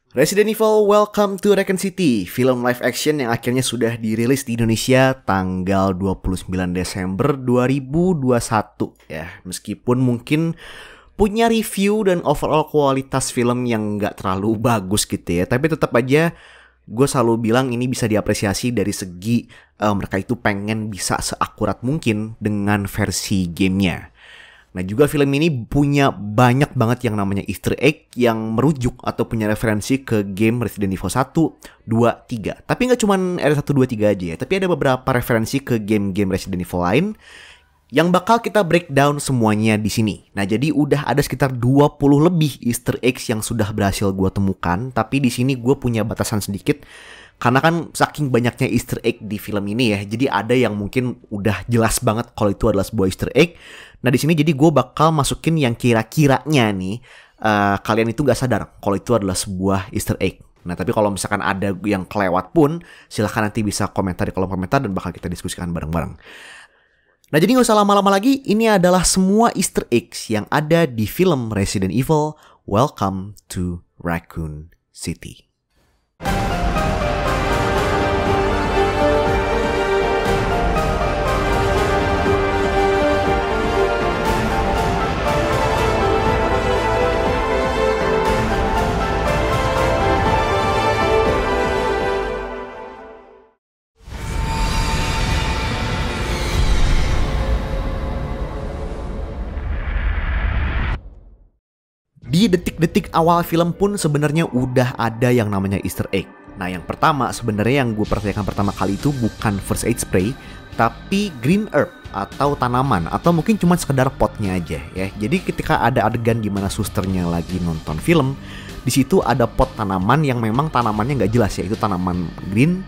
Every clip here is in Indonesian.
Resident Evil Welcome to Raccoon City, film live action yang akhirnya sudah dirilis di Indonesia tanggal 29 Desember 2021 ya. Meskipun mungkin punya review dan overall kualitas film yang nggak terlalu bagus gitu ya, tapi tetap aja gue selalu bilang ini bisa diapresiasi dari segi mereka itu pengen bisa seakurat mungkin dengan versi gamenya. Nah juga film ini punya banyak banget yang namanya Easter egg yang merujuk atau punya referensi ke game Resident Evil 1, 2, 3. Tapi nggak cuma R1, 2, 3 aja ya, tapi ada beberapa referensi ke game-game Resident Evil lain yang bakal kita breakdown semuanya di sini. Nah jadi udah ada sekitar 20 lebih Easter eggs yang sudah berhasil gue temukan, tapi di sini gue punya batasan sedikit. Karena kan saking banyaknya Easter egg di film ini ya, jadi ada yang mungkin udah jelas banget kalau itu adalah sebuah Easter egg. Nah di sini jadi gue bakal masukin yang kira-kiranya nih kalian itu gak sadar kalau itu adalah sebuah Easter egg. Nah tapi kalau misalkan ada yang kelewat pun silahkan nanti bisa komentar di kolom komentar dan bakal kita diskusikan bareng-bareng. Nah jadi gak usah lama-lama lagi, ini adalah semua Easter eggs yang ada di film Resident Evil Welcome to Raccoon City. Di detik-detik awal film pun sebenarnya udah ada yang namanya Easter egg. Nah yang pertama sebenarnya yang gue perhatikan pertama kali itu bukan first aid spray, tapi green herb atau tanaman, atau mungkin cuma sekedar potnya aja ya. Jadi ketika ada adegan di mana susternya lagi nonton film, di situ ada pot tanaman yang memang tanamannya nggak jelas ya, itu tanaman green,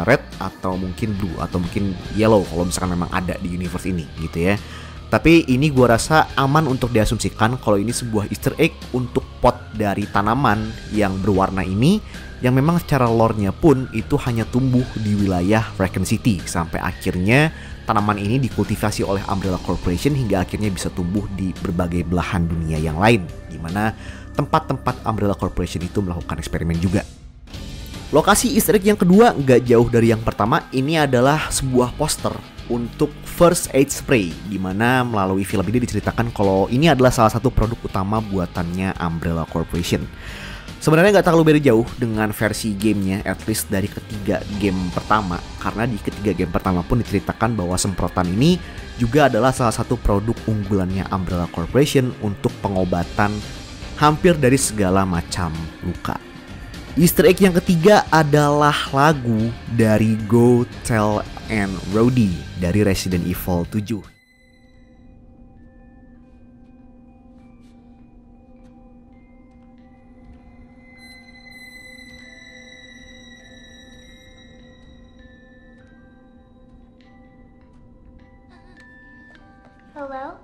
red atau mungkin blue atau mungkin yellow kalau misalkan memang ada di universe ini gitu ya. Tapi ini gue rasa aman untuk diasumsikan kalau ini sebuah Easter egg untuk pot dari tanaman yang berwarna ini, yang memang secara lore-nya pun itu hanya tumbuh di wilayah Raccoon City sampai akhirnya tanaman ini dikultivasi oleh Umbrella Corporation hingga akhirnya bisa tumbuh di berbagai belahan dunia yang lain, di mana tempat-tempat Umbrella Corporation itu melakukan eksperimen juga. Lokasi Easter egg yang kedua nggak jauh dari yang pertama, ini adalah sebuah poster untuk first aid spray, dimana melalui film ini diceritakan kalau ini adalah salah satu produk utama buatannya Umbrella Corporation. Sebenarnya nggak terlalu beda jauh dengan versi gamenya, at least dari ketiga game pertama, karena di ketiga game pertama pun diceritakan bahwa semprotan ini juga adalah salah satu produk unggulannya Umbrella Corporation untuk pengobatan hampir dari segala macam luka. Easter egg yang ketiga adalah lagu dari Go Tell and Rhodey dari Resident Evil 7. Hello?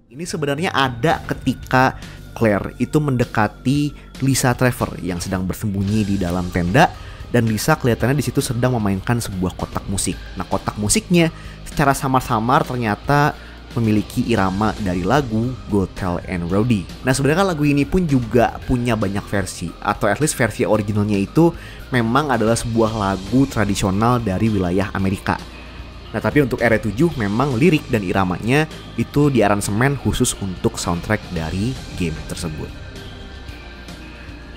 Ini sebenarnya ada ketika Claire itu mendekati Lisa Trevor yang sedang bersembunyi di dalam tenda, dan Lisa kelihatannya di situ sedang memainkan sebuah kotak musik. Nah, kotak musiknya secara samar-samar ternyata memiliki irama dari lagu Go Tell and Rhodey. Nah, sebenarnya kan lagu ini pun juga punya banyak versi, atau at least versi originalnya itu memang adalah sebuah lagu tradisional dari wilayah Amerika. Nah tapi untuk R7 memang lirik dan iramanya itu diaransemen khusus untuk soundtrack dari game tersebut.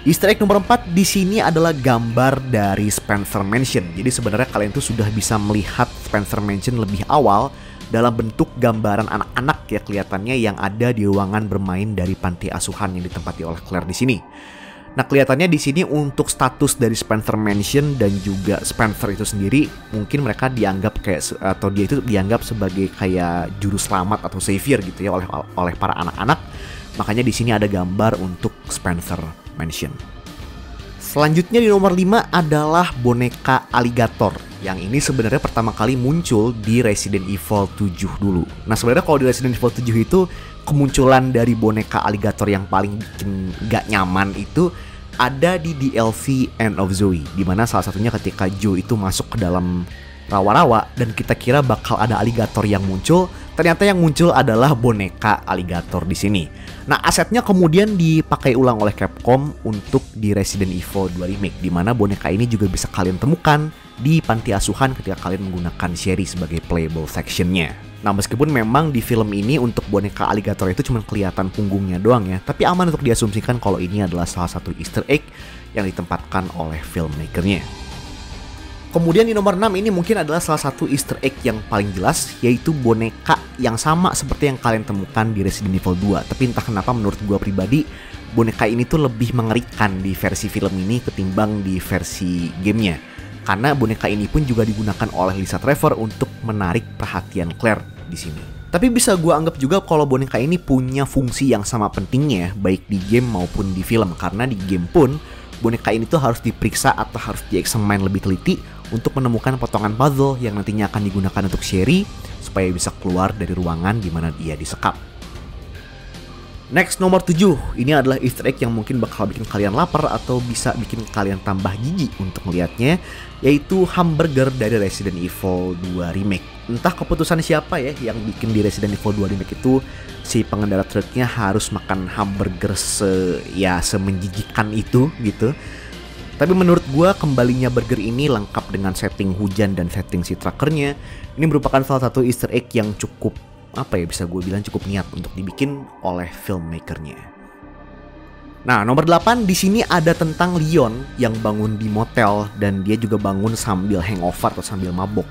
Easter egg nomor 4 di sini adalah gambar dari Spencer Mansion. Jadi sebenarnya kalian tuh sudah bisa melihat Spencer Mansion lebih awal dalam bentuk gambaran anak-anak ya kelihatannya yang ada di ruangan bermain dari panti asuhan yang ditempati oleh Claire di sini. Nah kelihatannya di sini untuk status dari Spencer Mansion dan juga Spencer itu sendiri mungkin mereka dianggap kayak, atau dia itu dianggap sebagai kayak juru selamat atau savior gitu ya oleh para anak-anak. Makanya di sini ada gambar untuk Spencer Mansion. Selanjutnya di nomor 5 adalah boneka aligator, yang ini sebenarnya pertama kali muncul di Resident Evil 7 dulu. Nah sebenarnya kalau di Resident Evil 7 itu kemunculan dari boneka aligator yang paling bikin gak nyaman itu ada di DLC End of Zoe, dimana salah satunya ketika Joe itu masuk ke dalam rawa-rawa dan kita kira bakal ada aligator yang muncul, ternyata yang muncul adalah boneka aligator di sini. Nah, asetnya kemudian dipakai ulang oleh Capcom untuk di Resident Evil 2 Remake, di mana boneka ini juga bisa kalian temukan di panti asuhan ketika kalian menggunakan Sherry sebagai playable sectionnya. Nah, meskipun memang di film ini untuk boneka aligator itu cuma kelihatan punggungnya doang ya, tapi aman untuk diasumsikan kalau ini adalah salah satu Easter egg yang ditempatkan oleh filmmakernya. Kemudian di nomor 6 ini mungkin adalah salah satu Easter egg yang paling jelas, yaitu boneka yang sama seperti yang kalian temukan di Resident Evil 2. Tapi entah kenapa menurut gua pribadi, boneka ini tuh lebih mengerikan di versi film ini ketimbang di versi gamenya. Karena boneka ini pun juga digunakan oleh Lisa Trevor untuk menarik perhatian Claire di sini. Tapi bisa gue anggap juga kalau boneka ini punya fungsi yang sama pentingnya baik di game maupun di film. Karena di game pun boneka ini tuh harus diperiksa atau harus dieksamin lebih teliti untuk menemukan potongan puzzle yang nantinya akan digunakan untuk Sherry supaya bisa keluar dari ruangan di mana dia disekap. Next, nomor 7. Ini adalah Easter egg yang mungkin bakal bikin kalian lapar atau bisa bikin kalian tambah jijik untuk melihatnya, yaitu hamburger dari Resident Evil 2 Remake. Entah keputusan siapa ya yang bikin di Resident Evil 2 Remake itu si pengendara truknya harus makan hamburger semenjijikan itu gitu. Tapi menurut gue kembalinya burger ini lengkap dengan setting hujan dan setting si truckernya. Ini merupakan salah satu Easter egg yang cukup bisa gue bilang cukup niat untuk dibikin oleh filmmakernya. Nah, nomor 8 di sini ada tentang Leon yang bangun di motel dan dia juga bangun sambil hangover atau sambil mabok.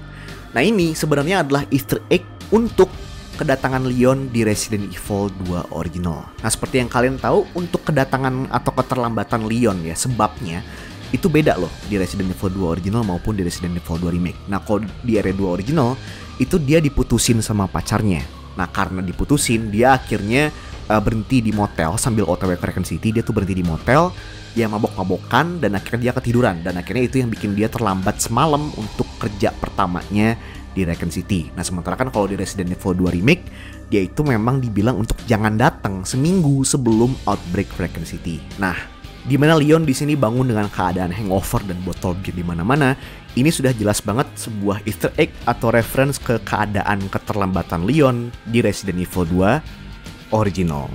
Nah, ini sebenarnya adalah Easter egg untuk kedatangan Leon di Resident Evil 2 original. Nah, seperti yang kalian tahu, untuk kedatangan atau keterlambatan Leon ya, sebabnya itu beda loh di Resident Evil 2 original maupun di Resident Evil 2 Remake. Nah, kalau di RE2 original itu dia diputusin sama pacarnya. Nah, karena diputusin, dia akhirnya berhenti di motel sambil OTW ke Raccoon City. Dia tuh berhenti di motel, dia mabok-mabokan dan akhirnya dia ketiduran. Dan akhirnya itu yang bikin dia terlambat semalam untuk kerja pertamanya di Raccoon City. Nah, sementara kan kalau di Resident Evil 2 Remake, dia itu memang dibilang untuk jangan datang seminggu sebelum outbreak Raccoon City. Nah, di mana Leon di sini bangun dengan keadaan hangover dan botol bir di mana-mana. Ini sudah jelas banget sebuah Easter egg atau reference ke keadaan keterlambatan Leon di Resident Evil 2 original.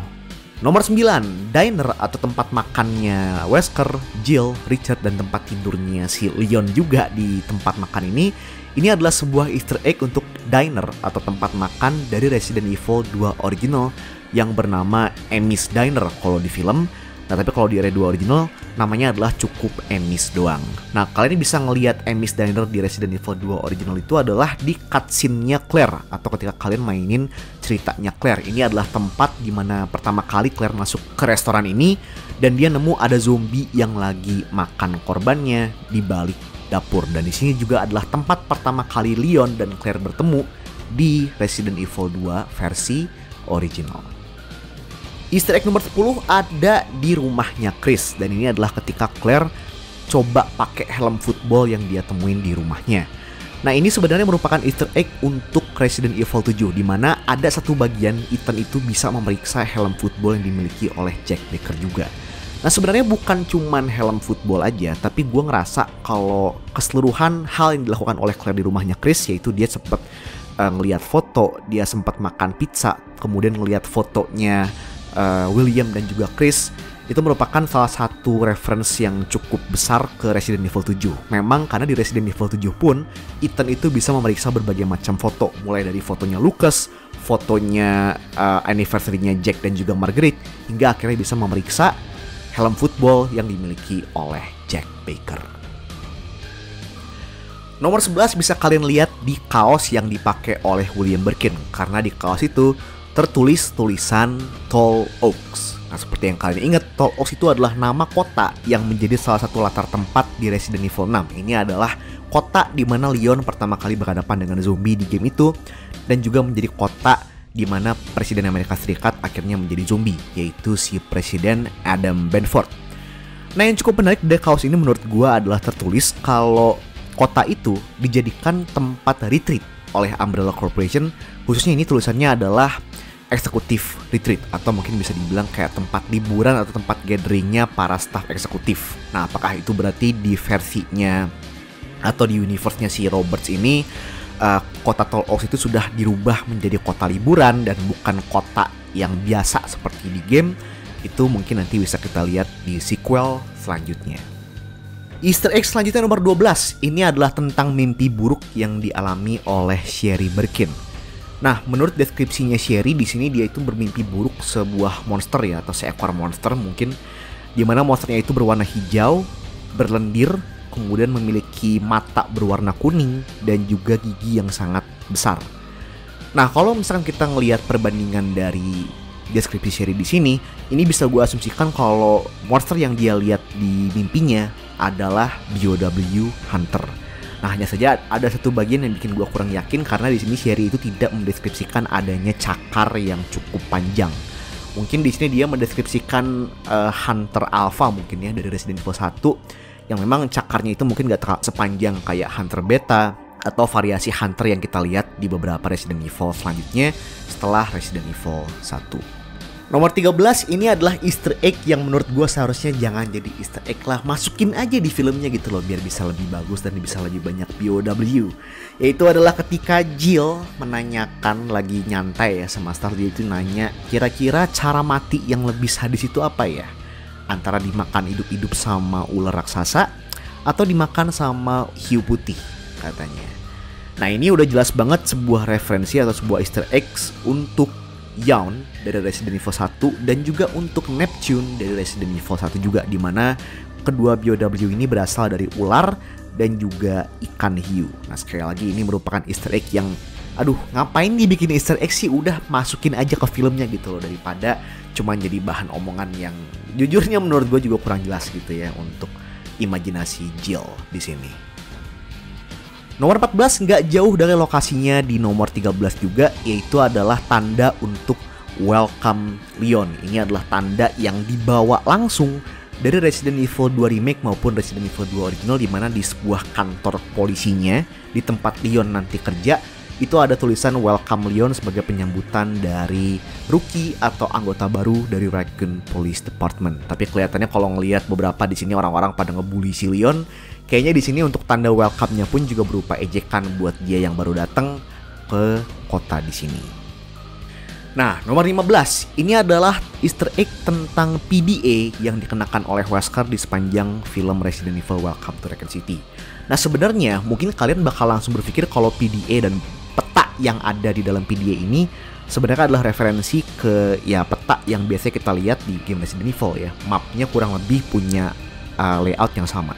Nomor 9, diner atau tempat makannya Wesker, Jill, Richard dan tempat tidurnya si Leon juga di tempat makan ini. Ini adalah sebuah Easter egg untuk diner atau tempat makan dari Resident Evil 2 original yang bernama Amy's Diner kalau di film. Nah, tapi kalau di RE2 original namanya adalah cukup Amy's doang. Nah, kalian bisa ngelihat Amy's Diner di Resident Evil 2 original itu adalah di cutscene-nya Claire atau ketika kalian mainin ceritanya Claire. Ini adalah tempat di mana pertama kali Claire masuk ke restoran ini dan dia nemu ada zombie yang lagi makan korbannya di balik dapur. Dan di sini juga adalah tempat pertama kali Leon dan Claire bertemu di Resident Evil 2 versi original. Easter egg nomor 10 ada di rumahnya Chris. Dan ini adalah ketika Claire coba pakai helm football yang dia temuin di rumahnya. Nah, ini sebenarnya merupakan Easter egg untuk Resident Evil 7, di mana ada satu bagian Ethan itu bisa memeriksa helm football yang dimiliki oleh Jack Baker juga. Nah, sebenarnya bukan cuman helm football aja, tapi gue ngerasa kalau keseluruhan hal yang dilakukan oleh Claire di rumahnya Chris, yaitu dia sempat ngelihat foto, dia sempat makan pizza, kemudian ngelihat fotonya William dan juga Chris, itu merupakan salah satu reference yang cukup besar ke Resident Evil 7. Memang karena di Resident Evil 7 pun Ethan itu bisa memeriksa berbagai macam foto, mulai dari fotonya Lucas, fotonya anniversary-nya Jack dan juga Marguerite, hingga akhirnya bisa memeriksa helm football yang dimiliki oleh Jack Baker. Nomor 11 bisa kalian lihat di kaos yang dipakai oleh William Birkin, karena di kaos itu tertulis tulisan Tall Oaks. Nah, seperti yang kalian ingat, Tall Oaks itu adalah nama kota yang menjadi salah satu latar tempat di Resident Evil 6. Ini adalah kota di mana Leon pertama kali berhadapan dengan zombie di game itu, dan juga menjadi kota di mana Presiden Amerika Serikat akhirnya menjadi zombie, yaitu si Presiden Adam Benford. Nah, yang cukup menarik dari kaos ini menurut gua adalah tertulis kalau kota itu dijadikan tempat retreat oleh Umbrella Corporation. Khususnya ini tulisannya adalah eksekutif retreat, atau mungkin bisa dibilang kayak tempat liburan atau tempat gatheringnya para staff eksekutif. Nah, apakah itu berarti di versinya atau di universe-nya si Roberts ini kota Tall Oaks itu sudah dirubah menjadi kota liburan dan bukan kota yang biasa seperti di game. Itu mungkin nanti bisa kita lihat di sequel selanjutnya. Easter egg selanjutnya nomor 12. Ini adalah tentang mimpi buruk yang dialami oleh Sherry Birkin. Nah, menurut deskripsinya Sherry di sini dia itu bermimpi buruk sebuah monster ya, atau seekor monster mungkin, di mana monsternya itu berwarna hijau, berlendir, kemudian memiliki mata berwarna kuning dan juga gigi yang sangat besar. Nah, kalau misalkan kita ngelihat perbandingan dari deskripsi Sherry di sini, ini bisa gue asumsikan kalau monster yang dia lihat di mimpinya adalah BOW Hunter. Nah, hanya saja ada satu bagian yang bikin gue kurang yakin karena di sini Sherry itu tidak mendeskripsikan adanya cakar yang cukup panjang. Mungkin di sini dia mendeskripsikan Hunter Alpha mungkin ya dari Resident Evil 1 yang memang cakarnya itu mungkin gak sepanjang kayak Hunter Beta atau variasi Hunter yang kita lihat di beberapa Resident Evil selanjutnya setelah Resident Evil 1. Nomor 13 ini adalah Easter egg yang menurut gue seharusnya jangan jadi Easter egg lah. Masukin aja di filmnya gitu loh biar bisa lebih bagus dan bisa lebih banyak BOW. Yaitu adalah ketika Jill menanyakan lagi nyantai ya sama Star. Dia itu nanya kira-kira cara mati yang lebih sadis itu apa ya? Antara dimakan hidup-hidup sama ular raksasa atau dimakan sama hiu putih katanya. Nah, ini udah jelas banget sebuah referensi atau sebuah Easter eggs untuk Yawn dari Resident Evil 1 dan juga untuk Neptune dari Resident Evil 1 juga, dimana kedua BOW ini berasal dari ular dan juga ikan hiu. Nah, sekali lagi ini merupakan Easter egg yang ngapain dibikin Easter egg sih, udah masukin aja ke filmnya gitu loh daripada cuman jadi bahan omongan yang jujurnya menurut gue juga kurang jelas gitu ya untuk imajinasi Jill di sini. Nomor 14 nggak jauh dari lokasinya di nomor 13 juga, yaitu adalah tanda untuk Welcome Leon. Ini adalah tanda yang dibawa langsung dari Resident Evil 2 Remake maupun Resident Evil 2 Original, di mana di sebuah kantor polisinya di tempat Leon nanti kerja itu ada tulisan Welcome Leon sebagai penyambutan dari rookie atau anggota baru dari Raccoon Police Department. Tapi kelihatannya kalau ngelihat beberapa di sini orang-orang pada ngebully si Leon, kayaknya di sini untuk tanda welcome-nya pun juga berupa ejekan buat dia yang baru datang ke kota di sini. Nah, nomor 15 ini adalah Easter egg tentang PDA yang dikenakan oleh Wesker di sepanjang film Resident Evil Welcome to Raccoon City. Nah, sebenarnya mungkin kalian bakal langsung berpikir kalau PDA dan peta yang ada di dalam PDA ini sebenarnya adalah referensi ke ya peta yang biasanya kita lihat di game Resident Evil ya. Mapnya kurang lebih punya layout yang sama.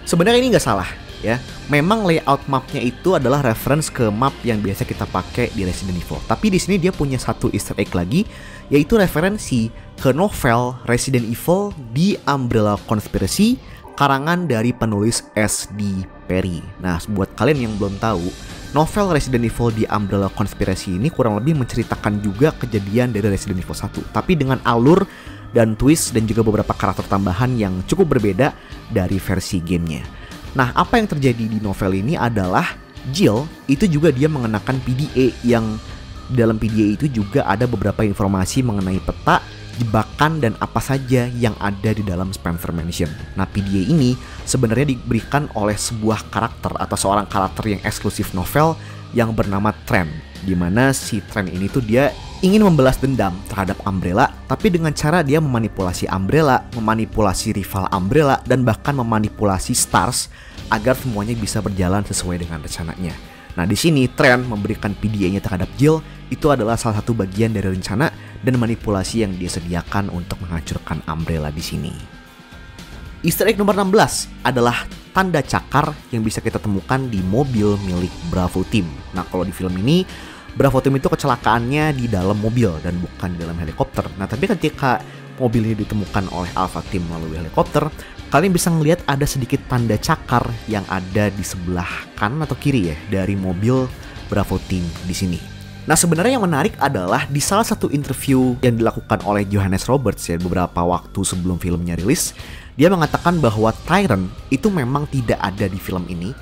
Sebenarnya ini nggak salah ya. Memang layout mapnya itu adalah reference ke map yang biasa kita pakai di Resident Evil. Tapi di sini dia punya satu Easter egg lagi, yaitu referensi ke novel Resident Evil The Umbrella Conspiracy karangan dari penulis S.D. Perry. Nah, buat kalian yang belum tahu, novel Resident Evil The Umbrella Conspiracy ini kurang lebih menceritakan juga kejadian dari Resident Evil 1, tapi dengan alur dan twist dan juga beberapa karakter tambahan yang cukup berbeda dari versi gamenya. Nah, apa yang terjadi di novel ini adalah Jill itu juga dia mengenakan PDA yang dalam PDA itu juga ada beberapa informasi mengenai peta, jebakan, dan apa saja yang ada di dalam Spencer Mansion. Nah, PDA ini sebenarnya diberikan oleh sebuah karakter atau seorang karakter yang eksklusif novel yang bernama Trent, dimana si Trent ini tuh dia ingin membalas dendam terhadap Umbrella, tapi dengan cara dia memanipulasi Umbrella, memanipulasi rival Umbrella, dan bahkan memanipulasi Stars agar semuanya bisa berjalan sesuai dengan rencananya. Nah, di sini Trent memberikan PDA-nya terhadap Jill itu adalah salah satu bagian dari rencana dan manipulasi yang dia sediakan untuk menghancurkan Umbrella di sini. Easter egg nomor 16 adalah tanda cakar yang bisa kita temukan di mobil milik Bravo Team. Nah, kalau di film ini Bravo Team itu kecelakaannya di dalam mobil dan bukan di dalam helikopter. Nah, tapi ketika mobil ini ditemukan oleh Alpha Team melalui helikopter, kalian bisa ngelihat ada sedikit tanda cakar yang ada di sebelah kanan atau kiri ya dari mobil Bravo Team di sini. Nah, sebenarnya yang menarik adalah di salah satu interview yang dilakukan oleh Johannes Roberts ya beberapa waktu sebelum filmnya rilis, dia mengatakan bahwa Tyrant itu memang tidak ada di film ini,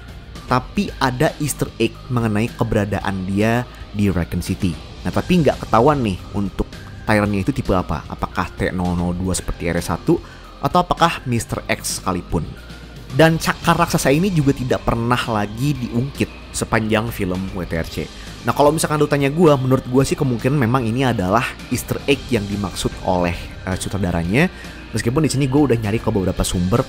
tapi ada Easter egg mengenai keberadaan dia di Raccoon City. Nah, tapi nggak ketahuan nih untuk Tyrant-nya itu tipe apa, apakah T002 seperti RS1 atau apakah Mr. X sekalipun. Dan cakar raksasa ini juga tidak pernah lagi diungkit sepanjang film WTRC. Nah kalau misalkan lu tanya gue, menurut gue sih kemungkinan memang ini adalah Easter egg yang dimaksud oleh sutradaranya. Meskipun di sini gue udah nyari ke beberapa sumber,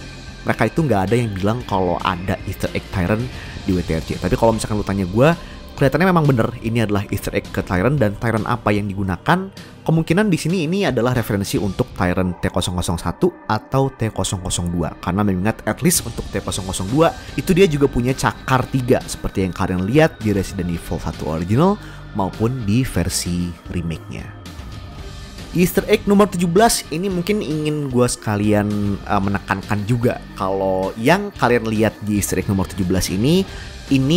mereka itu nggak ada yang bilang kalau ada Easter egg Tyrant di WTRC. Tapi kalau misalkan lu tanya gue, kelihatannya memang bener ini adalah Easter egg ke Tyrant, dan Tyrant apa yang digunakan kemungkinan di sini ini adalah referensi untuk Tyrant T001 atau T002, karena mengingat at least untuk T002 itu dia juga punya cakar 3 seperti yang kalian lihat di Resident Evil 1 original maupun di versi remake-nya. Easter egg nomor 17 ini mungkin ingin gue sekalian menekankan juga kalau yang kalian lihat di Easter egg nomor 17 ini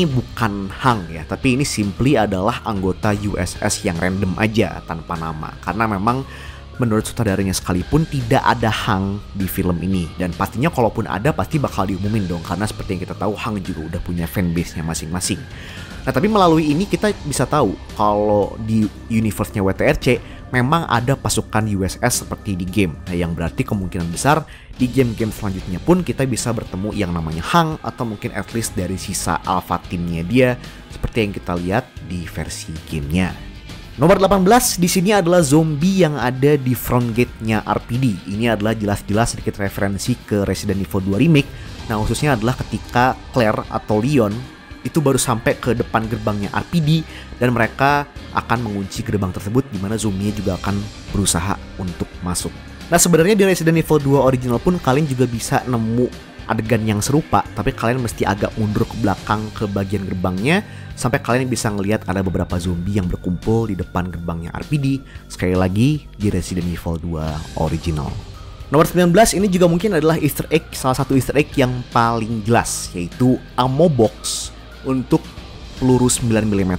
bukan Hang ya, tapi ini simply adalah anggota USS yang random aja tanpa nama. Karena memang menurut sutradaranya sekalipun tidak ada Hang di film ini, dan pastinya kalaupun ada pasti bakal diumumin dong, karena seperti yang kita tahu Hang juga udah punya fanbase-nya masing-masing. Nah tapi melalui ini kita bisa tahu kalau di universe-nya WTRC memang ada pasukan USS seperti di game. Nah yang berarti kemungkinan besar di game-game selanjutnya pun kita bisa bertemu yang namanya Hang, atau mungkin at least dari sisa alpha timnya dia seperti yang kita lihat di versi gamenya. Nomor 18 di sini adalah zombie yang ada di front gate-nya RPD. Ini adalah jelas-jelas sedikit referensi ke Resident Evil 2 Remake. Nah khususnya adalah ketika Claire atau Leon itu baru sampai ke depan gerbangnya RPD dan mereka akan mengunci gerbang tersebut, di mana zombie juga akan berusaha untuk masuk. Nah sebenarnya di Resident Evil 2 original pun kalian juga bisa nemu adegan yang serupa, tapi kalian mesti agak mundur ke belakang ke bagian gerbangnya sampai kalian bisa ngelihat ada beberapa zombie yang berkumpul di depan gerbangnya RPD. Sekali lagi di Resident Evil 2 original. Nomor 19 ini juga mungkin adalah Easter egg, salah satu Easter egg yang paling jelas, yaitu ammo box untuk peluru 9mm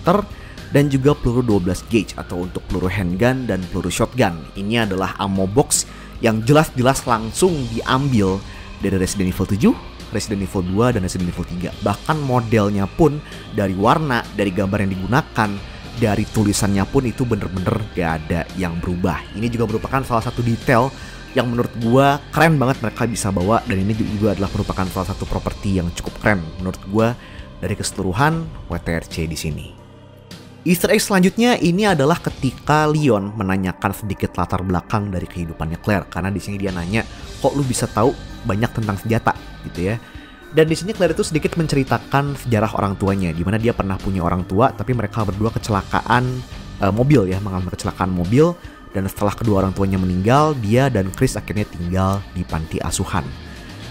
dan juga peluru 12 gauge atau untuk peluru handgun dan peluru shotgun. Ini adalah ammo box yang jelas-jelas langsung diambil dari Resident Evil 7, Resident Evil 2, dan Resident Evil 3. Bahkan modelnya pun dari warna, dari gambar yang digunakan, dari tulisannya pun itu bener-bener gak ada yang berubah. Ini juga merupakan salah satu detail yang menurut gua keren banget mereka bisa bawa, dan ini juga adalah merupakan salah satu properti yang cukup keren menurut gua dari keseluruhan WTRC di sini. Easter egg selanjutnya ini adalah ketika Leon menanyakan sedikit latar belakang dari kehidupannya Claire, karena di sini dia nanya, kok lu bisa tahu banyak tentang senjata gitu ya. Dan di sini Claire itu sedikit menceritakan sejarah orang tuanya, di mana dia pernah punya orang tua tapi mereka berdua kecelakaan mobil ya, mengalami kecelakaan mobil, dan setelah kedua orang tuanya meninggal, dia dan Chris akhirnya tinggal di panti asuhan.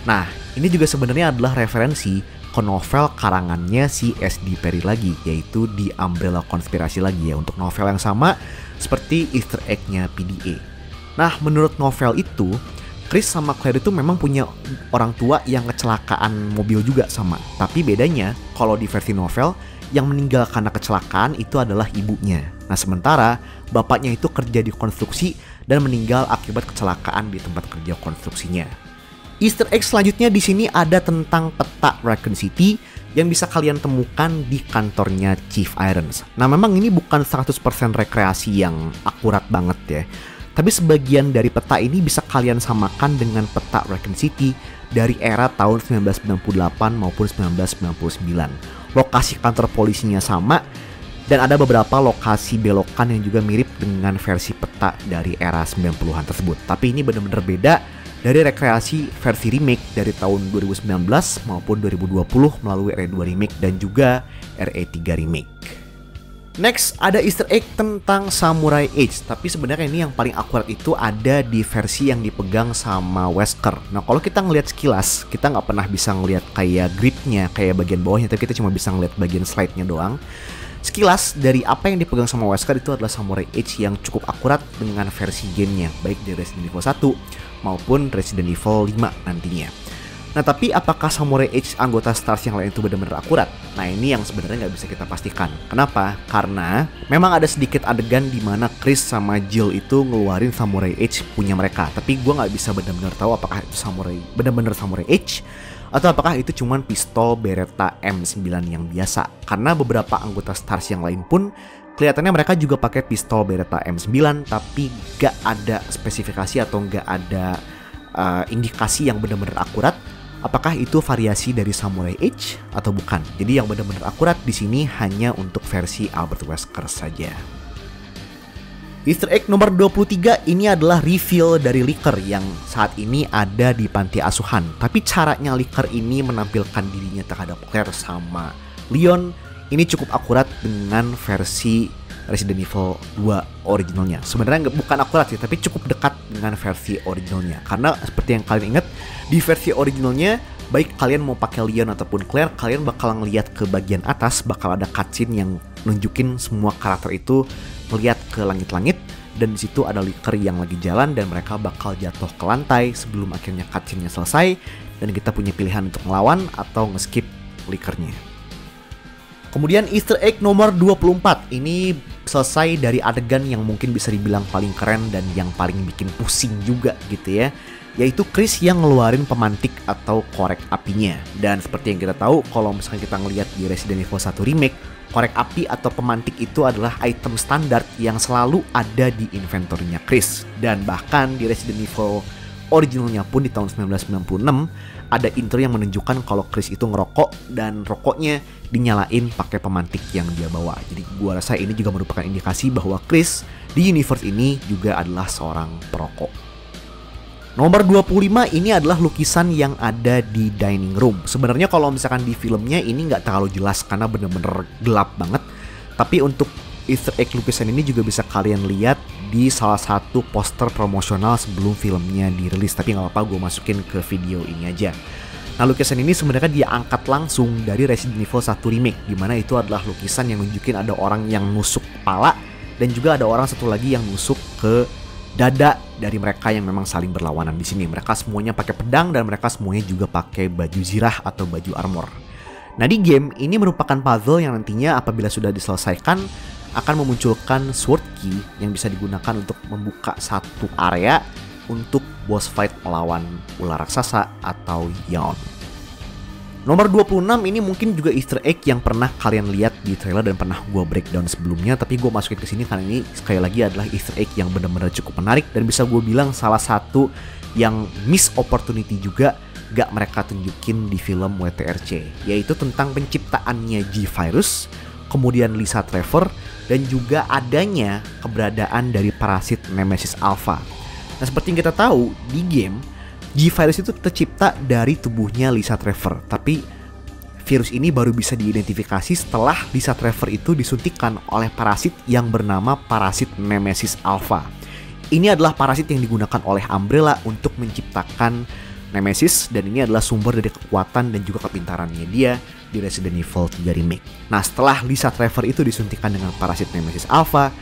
Nah, ini juga sebenarnya adalah referensi ke novel karangannya si S.D. Perry lagi, yaitu di Umbrella Konspirasi lagi ya, untuk novel yang sama seperti Easter egg-nya PDA. Nah, menurut novel itu, Chris sama Claire itu memang punya orang tua yang kecelakaan mobil juga sama. Tapi bedanya, kalau di versi novel, yang meninggal karena kecelakaan itu adalah ibunya. Nah, sementara bapaknya itu kerja di konstruksi dan meninggal akibat kecelakaan di tempat kerja konstruksinya. Easter egg selanjutnya di sini ada tentang peta Raccoon City yang bisa kalian temukan di kantornya Chief Irons. Nah memang ini bukan 100% rekreasi yang akurat banget ya, tapi sebagian dari peta ini bisa kalian samakan dengan peta Raccoon City dari era tahun 1998 maupun 1999. Lokasi kantor polisinya sama, dan ada beberapa lokasi belokan yang juga mirip dengan versi peta dari era 90-an tersebut. Tapi ini benar-benar beda dari rekreasi versi remake dari tahun 2019 maupun 2020 melalui RE2 Remake dan juga RE3 Remake. Next, ada Easter egg tentang Samurai Age, tapi sebenarnya ini yang paling akurat itu ada di versi yang dipegang sama Wesker. Nah, kalau kita ngelihat sekilas, kita nggak pernah bisa ngelihat kayak gripnya, kayak bagian bawahnya, tapi kita cuma bisa ngelihat bagian slide-nya doang. Sekilas dari apa yang dipegang sama Wesker itu adalah Samurai Age yang cukup akurat dengan versi gamenya, baik di Resident Evil 1 maupun Resident Evil 5 nantinya. Nah tapi apakah Samurai Age anggota Stars yang lain itu benar-benar akurat? Nah ini yang sebenarnya nggak bisa kita pastikan. Kenapa? Karena memang ada sedikit adegan di mana Chris sama Jill itu ngeluarin Samurai Age punya mereka. Tapi gue nggak bisa benar-benar tahu apakah itu benar-benar Samurai Age atau apakah itu cuman pistol Beretta M9 yang biasa. Karena beberapa anggota Stars yang lain pun kelihatannya mereka juga pakai pistol Beretta M9, tapi gak ada spesifikasi atau gak ada indikasi yang benar-benar akurat apakah itu variasi dari Samurai Edge atau bukan. Jadi yang benar-benar akurat di sini hanya untuk versi Albert Wesker saja. Easter egg nomor 23 ini adalah reveal dari Licker yang saat ini ada di panti asuhan. Tapi caranya Licker ini menampilkan dirinya terhadap Claire sama Leon ini cukup akurat dengan versi Resident Evil 2 originalnya. Sebenarnya bukan akurat sih, tapi cukup dekat dengan versi originalnya. Karena seperti yang kalian ingat, di versi originalnya baik kalian mau pakai Leon ataupun Claire, kalian bakal ngeliat ke bagian atas, bakal ada cutscene yang nunjukin semua karakter itu melihat ke langit-langit, dan di situ ada Licker yang lagi jalan dan mereka bakal jatuh ke lantai sebelum akhirnya cutscene-nya selesai dan kita punya pilihan untuk ngelawan atau nge-skip Lickernya. Kemudian Easter egg nomor 24 ini selesai dari adegan yang mungkin bisa dibilang paling keren dan yang paling bikin pusing juga gitu ya, yaitu Chris yang ngeluarin pemantik atau korek apinya. Dan seperti yang kita tahu, kalau misalkan kita ngelihat di Resident Evil 1 Remake, korek api atau pemantik itu adalah item standar yang selalu ada di inventory-nya Chris. Dan bahkan di Resident Evil originalnya pun di tahun 1996 ada intro yang menunjukkan kalau Chris itu ngerokok dan rokoknya dinyalain pakai pemantik yang dia bawa. Jadi gua rasa ini juga merupakan indikasi bahwa Chris di universe ini juga adalah seorang perokok. Nomor 25 ini adalah lukisan yang ada di dining room. Sebenarnya kalau misalkan di filmnya ini nggak terlalu jelas karena bener-bener gelap banget. Tapi untuk Easter egg lukisan ini juga bisa kalian lihat di salah satu poster promosional sebelum filmnya dirilis. Tapi nggak apa-apa, gue masukin ke video ini aja. Nah, lukisan ini sebenarnya dia angkat langsung dari Resident Evil 1 Remake, dimana itu adalah lukisan yang nunjukin ada orang yang nusuk kepala dan juga ada orang satu lagi yang nusuk ke dada dari mereka yang memang saling berlawanan di sini. Mereka semuanya pakai pedang dan mereka semuanya juga pakai baju zirah atau baju armor. Nah, di game ini merupakan puzzle yang nantinya apabila sudah diselesaikan akan memunculkan sword key yang bisa digunakan untuk membuka satu area untuk boss fight melawan ular raksasa atau Yawn. Nomor 26 ini mungkin juga Easter egg yang pernah kalian lihat di trailer dan pernah gue breakdown sebelumnya, tapi gue masukin ke sini karena ini sekali lagi adalah Easter egg yang benar-benar cukup menarik dan bisa gue bilang salah satu yang miss opportunity juga gak mereka tunjukin di film WTRC, yaitu tentang penciptaannya G-Virus, kemudian Lisa Trevor, dan juga adanya keberadaan dari parasit Nemesis Alpha. Nah, seperti yang kita tahu di game, G-Virus itu tercipta dari tubuhnya Lisa Trevor, tapi virus ini baru bisa diidentifikasi setelah Lisa Trevor itu disuntikkan oleh parasit yang bernama parasit Nemesis Alpha. Ini adalah parasit yang digunakan oleh Umbrella untuk menciptakan Nemesis, dan ini adalah sumber dari kekuatan dan juga kepintarannya dia di Resident Evil 3 Remake. Nah, setelah Lisa Trevor itu disuntikkan dengan parasit Nemesis Alpha,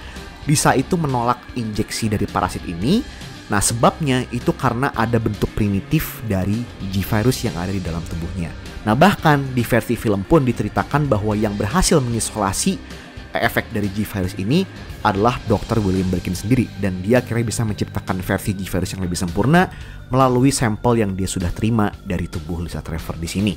Lisa itu menolak injeksi dari parasit ini. Nah, sebabnya itu karena ada bentuk primitif dari G-Virus yang ada di dalam tubuhnya. Nah, bahkan di versi film pun diceritakan bahwa yang berhasil mengisolasi efek dari G-Virus ini adalah Dr. William Birkin sendiri, dan dia akhirnya bisa menciptakan versi G-Virus yang lebih sempurna melalui sampel yang dia sudah terima dari tubuh Lisa Trevor di sini.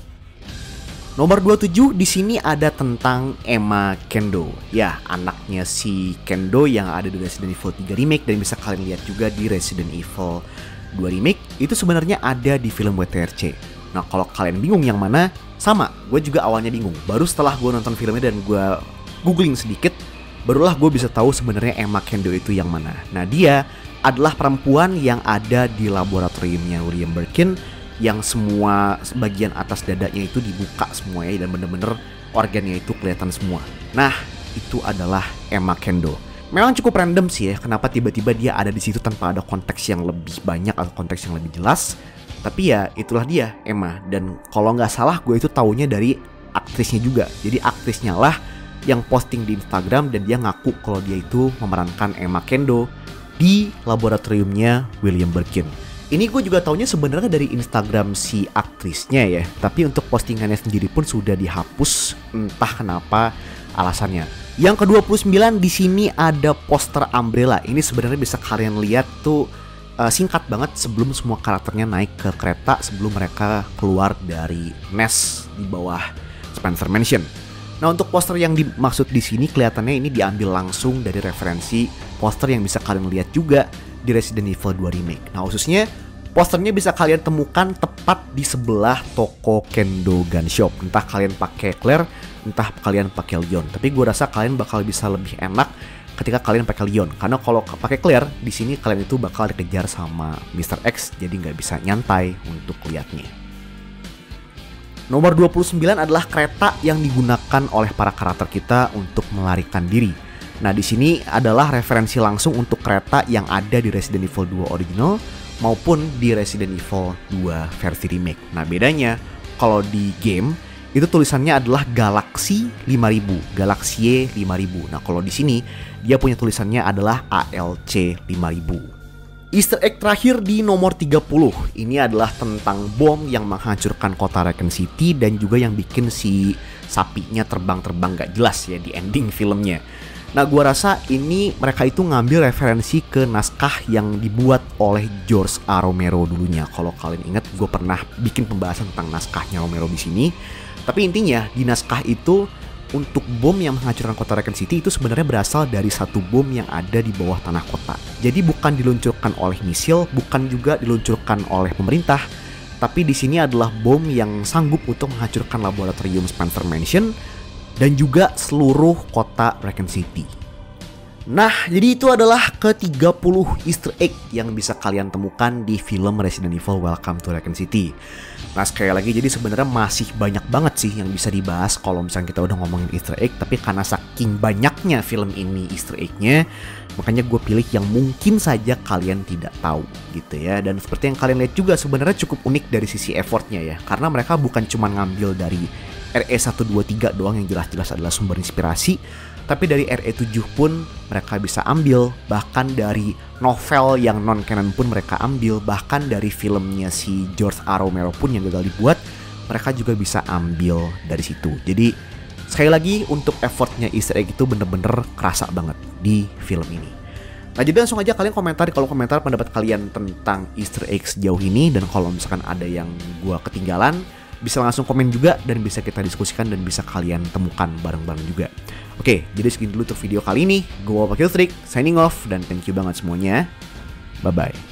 Nomor 27 di sini ada tentang Emma Kendo, ya anaknya si Kendo yang ada di Resident Evil 3 Remake dan bisa kalian lihat juga di Resident Evil 2 Remake. Itu sebenarnya ada di film WTRC. Nah, kalau kalian bingung yang mana, sama, gue juga awalnya bingung. Baru setelah gue nonton filmnya dan gue googling sedikit, barulah gue bisa tahu sebenarnya Emma Kendo itu yang mana. Nah, dia adalah perempuan yang ada di laboratoriumnya William Birkin, yang semua bagian atas dadanya itu dibuka semuanya dan bener-bener organnya itu kelihatan semua. Nah, itu adalah Emma Kendo. Memang cukup random sih ya, kenapa tiba-tiba dia ada di situ tanpa ada konteks yang lebih banyak atau konteks yang lebih jelas. Tapi ya itulah dia, Emma. Dan kalau nggak salah gue itu taunya dari aktrisnya juga. Jadi aktrisnya lah yang posting di Instagram dan dia ngaku kalau dia itu memerankan Emma Kendo di laboratoriumnya William Birkin. Ini gue juga taunya sebenarnya dari Instagram si aktrisnya ya. Tapi untuk postingannya sendiri pun sudah dihapus, entah kenapa alasannya. Yang ke-29 di sini ada poster Umbrella. Ini sebenarnya bisa kalian lihat tuh singkat banget sebelum semua karakternya naik ke kereta, sebelum mereka keluar dari nest di bawah Spencer Mansion. Nah, untuk poster yang dimaksud di sini kelihatannya ini diambil langsung dari referensi poster yang bisa kalian lihat juga di Resident Evil 2 Remake. Nah, khususnya Posternya bisa kalian temukan tepat di sebelah toko Kendo Gun Shop. Entah kalian pakai Claire, entah kalian pakai Leon. Tapi gue rasa kalian bakal bisa lebih enak ketika kalian pakai Leon. Karena kalau pakai Claire, di sini kalian itu bakal dikejar sama Mr. X, jadi nggak bisa nyantai untuk lihatnya. Nomor 29 adalah kereta yang digunakan oleh para karakter kita untuk melarikan diri. Nah, di sini adalah referensi langsung untuk kereta yang ada di Resident Evil 2 original maupun di Resident Evil 2 versi remake. Nah, bedanya kalau di game itu tulisannya adalah Galaxy 5000, Galaxy 5000. Nah, kalau di sini dia punya tulisannya adalah ALC 5000. Easter egg terakhir di nomor 30 ini adalah tentang bom yang menghancurkan kota Raccoon City dan juga yang bikin si sapinya terbang-terbang gak jelas ya di ending filmnya. Nah, gua rasa ini mereka itu ngambil referensi ke naskah yang dibuat oleh George A. Romero dulunya. Kalau kalian ingat, gue pernah bikin pembahasan tentang naskahnya Romero di sini. Tapi intinya di naskah itu untuk bom yang menghancurkan kota Raccoon City itu sebenarnya berasal dari satu bom yang ada di bawah tanah kota. Jadi bukan diluncurkan oleh misil, bukan juga diluncurkan oleh pemerintah, tapi di sini adalah bom yang sanggup untuk menghancurkan laboratorium Spencer Mansion dan juga seluruh kota Raccoon City. Nah, jadi itu adalah ke-30 Easter egg yang bisa kalian temukan di film Resident Evil Welcome to Raccoon City. Nah, sekali lagi, jadi sebenarnya masih banyak banget sih yang bisa dibahas kalau misalnya kita udah ngomongin Easter egg. Tapi karena saking banyaknya film ini Easter egg-nya, makanya gue pilih yang mungkin saja kalian tidak tahu gitu ya. Dan seperti yang kalian lihat juga sebenarnya cukup unik dari sisi effortnya ya. Karena mereka bukan cuma ngambil dari RE123 doang yang jelas-jelas adalah sumber inspirasi, tapi dari RE7 pun mereka bisa ambil, bahkan dari novel yang non-canon pun mereka ambil, bahkan dari filmnya si George A. Romero pun yang gagal dibuat, mereka juga bisa ambil dari situ. Jadi sekali lagi untuk effortnya Easter egg itu bener-bener kerasa banget di film ini. Nah, jadi langsung aja kalian komentar di kolom komentar pendapat kalian tentang Easter egg sejauh ini, dan kalau misalkan ada yang gua ketinggalan, bisa langsung komen juga dan bisa kita diskusikan dan bisa kalian temukan bareng-bareng juga. Oke, jadi segini dulu untuk video kali ini. Gue Pak Kiltrik, signing off, dan thank you banget semuanya. Bye-bye.